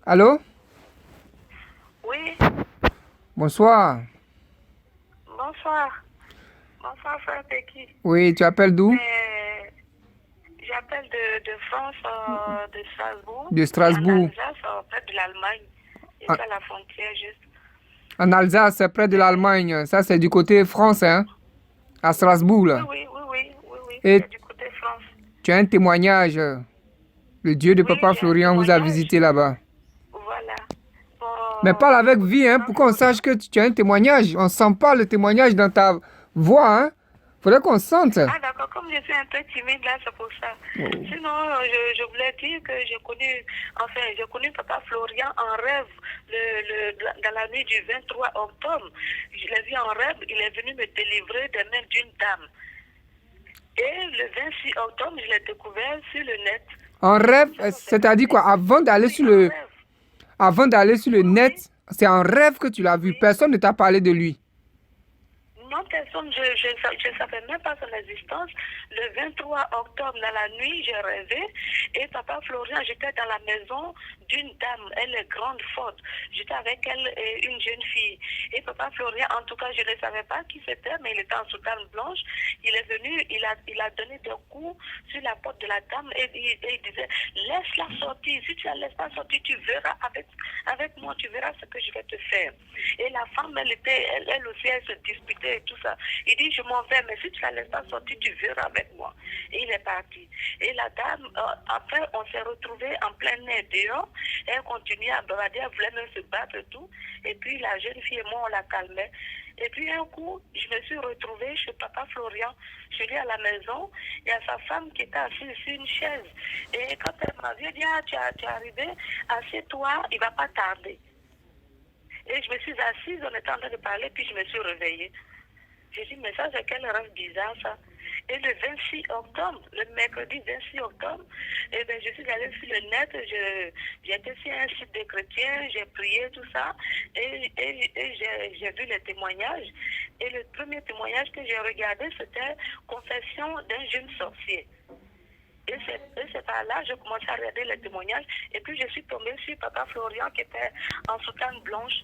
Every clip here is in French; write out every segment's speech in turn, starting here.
Allô? Oui, Bonsoir. bonsoir. Bonsoir, frère Peki. Oui, tu appelles d'où? Mais j'appelle de France, de Strasbourg. De C'est en Strasbourg. Alsace, près de l'Allemagne. Et En c'est à la frontière juste. en Alsace, c'est près de Mais l'Allemagne. Ça, c'est du côté France, hein? À Strasbourg, oui, là. oui, oui, oui, oui, oui, Et c'est du côté France. tu as un témoignage. Le Dieu de Oui, Papa j'ai un Florian vous a témoignage. visité là-bas. Voilà. Mais parle avec Pour vie, hein, Papa pour qu'on Florian. sache que tu as un témoignage. On sent pas le témoignage dans ta voix, hein? Faudrait qu'on sente. Ah d'accord, comme je suis un peu timide là, c'est pour ça. Oh. Sinon, je voulais dire que j'ai connu Papa Florian en rêve dans la nuit du 23 octobre. Je l'ai vu en rêve, il est venu me délivrer des mains d'une dame. Et le 26 octobre, je l'ai découvert sur le net. En C'est rêve, comme ça que ça s'est c'est-à-dire passé. quoi? Oui, en rêve. Avant d'aller sur le Oui, oui, net, c'est en rêve que tu l'as vu. oui. Personne ne t'a parlé de lui. Non, personne, je savais même pas son existence. Le 23 octobre, dans la nuit, j'ai rêvé et Papa Florian, j'étais dans la maison d'une dame, elle est grande, forte. J'étais avec elle et une jeune fille. Et Papa Florian, en tout cas, je ne savais pas qui c'était, mais il était en soutane blanche. Il est venu, il a donné des coups sur la porte de la dame et il disait, laisse-la sortir. Si tu la laisses pas sortir, tu verras avec moi, tu verras ce que je vais te faire. Et la femme, elle aussi, elle se disputait et tout ça. Il dit, je m'en vais, mais si tu la laisses pas sortir, tu verras avec moi. Et il est parti. Et la dame, après, on s'est retrouvés en plein air dehors. Elle continuait à brader, elle voulait même se battre et tout. Et puis la jeune fille et moi, on la calmait. Et puis un coup, je me suis retrouvée chez Papa Florian. Je suis à la maison. Il y a sa femme qui était assise sur une chaise. Et quand elle m'a vu, elle dit, ah, tu es arrivé, assieds-toi, il va pas tarder. Et je me suis assise, on était en train de parler, puis je me suis réveillée. J'ai dit, mais ça, c'est quel rêve bizarre, ça. Et le 26 octobre, le mercredi 26 octobre, eh ben, je suis allée sur le net, j'étais sur un site de chrétiens, j'ai prié, tout ça, et j'ai vu les témoignages. Et le premier témoignage que j'ai regardé, c'était Confession d'un jeune sorcier. Et c'est par là que j'ai commencé à regarder les témoignages. Et puis, je suis tombée sur Papa Florian qui était en soutane blanche.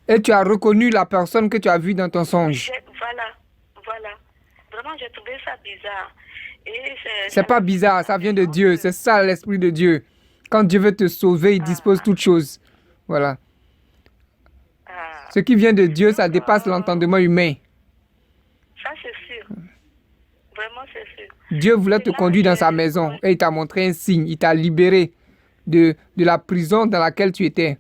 Et tu as reconnu la personne que tu as vue dans ton songe. Voilà, voilà. Vraiment, j'ai trouvé ça bizarre. Et C'est ça pas l'a fait me bizarre, ça vient de maintenant Dieu. que... C'est ça l'esprit de Dieu. Quand Dieu veut te sauver, il dispose Ah, toutes choses. Voilà. ah. Ce qui vient de Dieu, ça Donc, dépasse l'entendement humain. ça c'est sûr. Vraiment, c'est sûr. Dieu voulait Et te là, conduire dans sa maison et il t'a montré un signe. Il t'a libéré de la prison dans laquelle tu étais.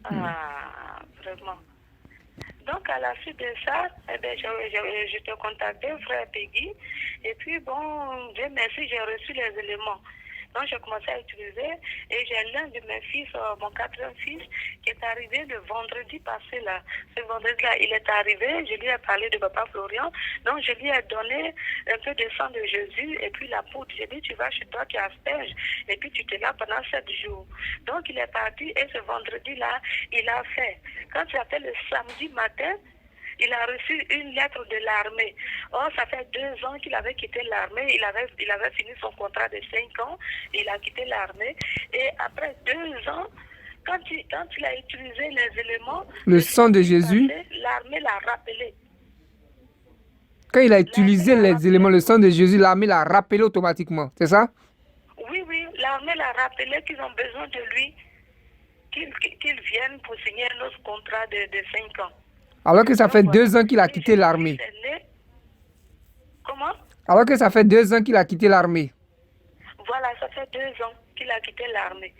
ah, vraiment. Donc, à la suite de ça, eh ben, je te contactais, frère Peggy. Et puis, bon, Dieu merci, j'ai reçu les éléments. Donc, j'ai commencé à utiliser. Et j'ai l'un de mes fils, mon quatrième fils, qui est arrivé le vendredi passé, là. Ce vendredi-là, il est arrivé. Je lui ai parlé de Papa Florian. Donc, je lui ai donné un peu de sang de Jésus et puis la poudre. J'ai dit, tu vas chez toi, tu asperges. Et puis, tu t'es là pendant 7 jours. Donc, il est parti. Et ce vendredi-là, il a fait. Quand tu appelles le samedi matin, il a reçu une lettre de l'armée. Or, ça fait 2 ans qu'il avait quitté l'armée. Il avait fini son contrat de 5 ans. Il a quitté l'armée. Et après 2 ans, quand il a utilisé les éléments, Le le sang de samedi Jésus, passé, l'armée l'a rappelé. quand il a L'armée utilisé l'a les éléments, rappelé. le sang de Jésus, l'armée l'a rappelé automatiquement. C'est ça? Oui, oui, l'armée l'a rappelé qu'ils ont besoin de lui, qu'il vienne pour signer un autre contrat de 5 ans. Alors que ça Donc fait voilà. 2 ans qu'il a Et j'ai quitté mon fils l'armée. aîné. Comment? Alors que ça fait 2 ans qu'il a quitté l'armée. Voilà, ça fait 2 ans qu'il a quitté l'armée.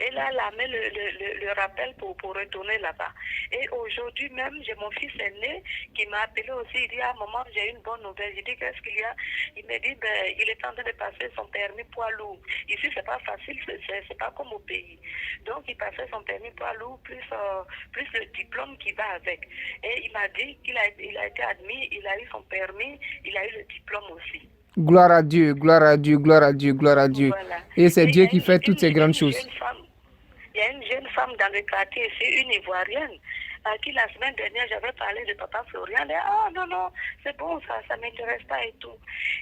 Et là, l'armée le rappelle pour retourner là-bas. Et aujourd'hui même, j'ai mon fils aîné qui m'a appelé aussi. Il dit, ah maman, j'ai une bonne nouvelle. J'ai dit, qu'est-ce qu'il y a? Il me dit, ben, il est en train de passer son permis poids lourd. Ici, c'est pas facile, c'est pas comme au pays. Donc, il passait son permis poids lourd, plus le diplôme qui va avec. Et il m'a dit il a été admis, il a eu son permis, il a eu le diplôme aussi. Gloire à Dieu, gloire à Dieu, gloire à Dieu, gloire à Dieu. Voilà. Et c'est Et il y Dieu a qui fait toutes ces grandes une choses. jeune femme. Il y a une jeune femme dans le quartier, c'est une Ivoirienne. à qui la semaine dernière j'avais parlé de Papa Florian. Elle dit, ah non, non, c'est bon, ça m'intéresse pas et tout.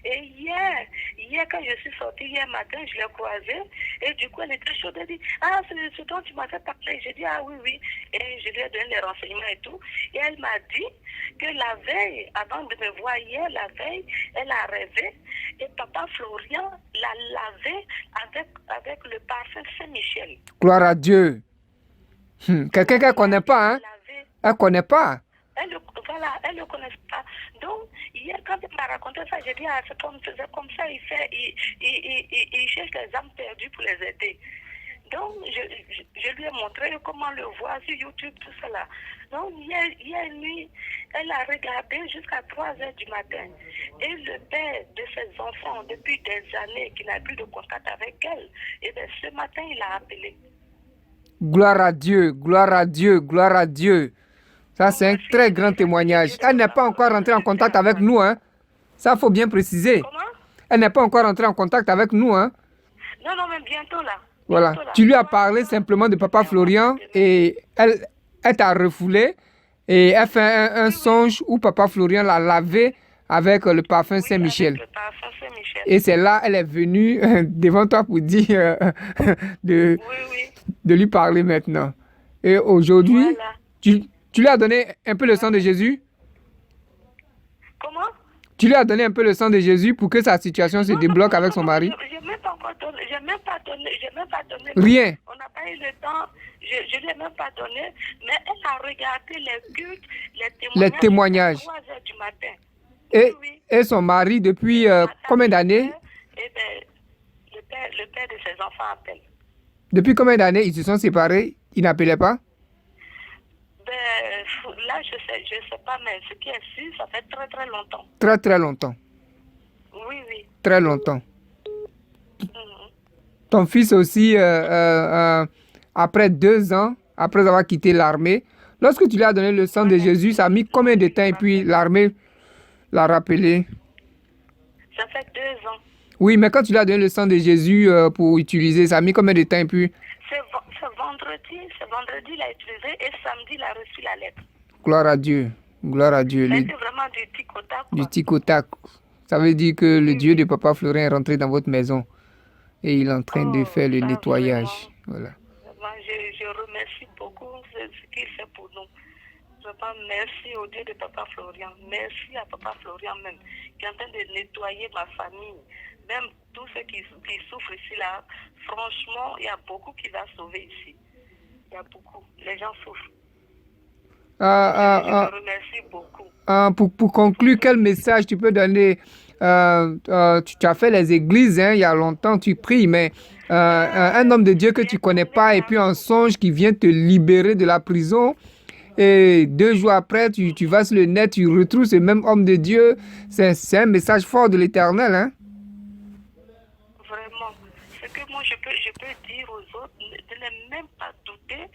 Et hier quand je suis sortie, hier matin, je l'ai croisée. Et du coup, elle était chaude. Elle dit, ah, c'est ce dont tu m'as fait parler. J'ai dit, ah oui, oui. Et je lui ai donné les renseignements et tout. Et elle m'a dit que la veille, avant de me voir hier, la veille, elle a rêvé. Et Papa Florian l'a lavé avec le parfum Saint-Michel. Gloire à Dieu. Quelqu'un qu'elle ne connaît pas, hein? Elle ne connaît pas. Elle ne connaît pas. Donc, hier, quand elle m'a raconté ça, j'ai dit, ah, c'est comme ça, il cherche les âmes perdues pour les aider. Donc, je lui ai montré comment le voir sur YouTube, tout cela. Donc, hier nuit, elle a regardé jusqu'à 3 heures du matin. Et le père de ses enfants, depuis des années, qui n'a plus de contact avec elle, et bien, ce matin, il a appelé. Gloire à Dieu, gloire à Dieu, gloire à Dieu. Ça, c'est un très grand témoignage. Elle n'est pas encore rentrée en contact avec nous, hein. Ça, il faut bien préciser. Comment? Elle n'est pas encore rentrée en contact avec nous, hein. Non, mais bientôt là. Voilà. Bientôt, là. Tu lui as parlé simplement de Papa Florian et elle t'a refoulé et elle fait un songe où Papa Florian l'a lavé avec le parfum Saint-Michel. Avec le parfum Saint-Michel. Et c'est là, elle est venue devant toi pour dire de lui parler maintenant. Et aujourd'hui, Voilà. tu lui as donné un peu le sang de Jésus? Comment? Tu lui as donné un peu le sang de Jésus pour que sa situation se débloque avec son mari? Je n'ai même pas encore donné. J'ai même pas donné. Rien. On n'a pas eu le temps. Je ne lui ai même pas donné. Mais elle a regardé les cultes, les témoignages. À 3 heures du matin. Et son mari, depuis combien d'années? Eh bien, le père de ses enfants appelle. Depuis combien d'années ils se sont séparés? Ils n'appelaient pas? Là, je sais pas, mais ce qui est sûr, ça fait très, très longtemps. Très, très longtemps. Oui. Très longtemps. Ton fils aussi, après 2 ans, après avoir quitté l'armée, lorsque tu lui as donné le sang de Jésus, ça a mis combien de temps et puis l'armée l'a rappelé? Ça fait 2 ans. Oui, mais quand tu lui as donné le sang de Jésus pour utiliser, ça a mis combien de temps et puis? C'est vendredi, il a utilisé et samedi, il a reçu la lettre. Gloire à Dieu. Gloire à Dieu. C'était vraiment du tic au tac. Du tic au tac. Ça veut dire que le Dieu de Papa Florian est rentré dans votre maison et il est en train de faire le nettoyage. Voilà. Je remercie beaucoup ce qu'il fait pour nous. Vraiment, merci au Dieu de Papa Florian. Merci à Papa Florian même, qui est en train de nettoyer ma famille. Même tous ceux qui souffrent ici, là, franchement, il y a beaucoup qui va sauver ici. Il y a beaucoup. Les gens souffrent. Je remercie beaucoup. Pour conclure, quel message tu peux donner? Tu as fait les églises, hein, il y a longtemps, tu pries, mais un homme de Dieu que tu ne connais pas et puis un songe qui vient te libérer de la prison. Et 2 jours après, tu vas sur le net, tu retrouves ce même homme de Dieu. C'est un message fort de l'Éternel, hein? Vraiment. Ce que moi, je peux dire aux autres, de ne même pas douter.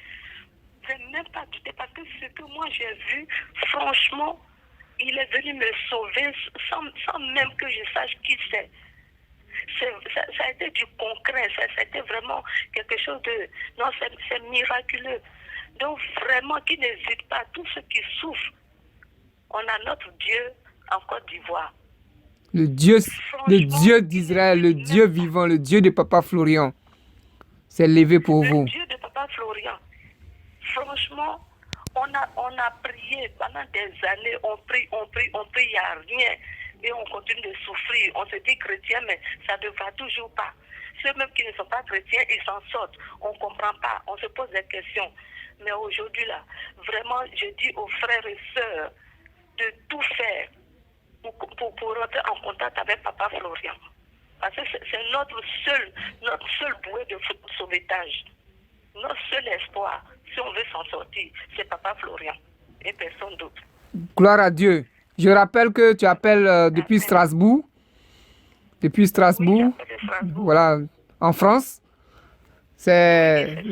Parce que ce que moi, j'ai vu, franchement, il est venu me sauver sans même que je sache qui c'est. Ça a été du concret. C'était vraiment quelque chose de... Non, c'est miraculeux. Donc vraiment, qui n'hésite pas, tous ceux qui souffrent, on a notre Dieu en Côte d'Ivoire. Le Dieu d'Israël, le Dieu vivant, le Dieu de Papa Florian s'est levé pour vous. Le Dieu de Papa Florian. Franchement, on a prié pendant des années, on prie, il n'y a rien. Et on continue de souffrir. On se dit chrétien, mais ça ne va toujours pas. Ceux même qui ne sont pas chrétiens, ils s'en sortent. On ne comprend pas, on se pose des questions. Mais aujourd'hui, là, vraiment, je dis aux frères et sœurs de tout faire pour rentrer en contact avec Papa Florian. Parce que c'est notre seul bouée de sauvetage. Notre seul espoir, si on veut s'en sortir, c'est Papa Florian et personne d'autre. Gloire à Dieu. Je rappelle que tu appelles depuis Strasbourg. Depuis Strasbourg. Oui, voilà, en France. C'est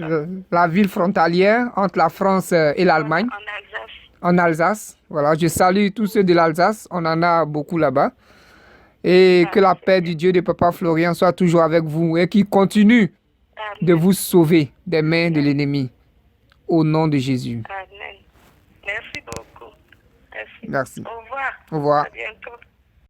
la ville frontalière entre la France et l'Allemagne. En Alsace. En Alsace. Voilà, je salue tous ceux de l'Alsace. On en a beaucoup là-bas. Et que la paix du Dieu de Papa Florian soit toujours avec vous et qu'il continue de vous sauver des mains de l'ennemi. Au nom de Jésus. Amen. Merci beaucoup. Merci. Merci. Au revoir. Au revoir. À bientôt.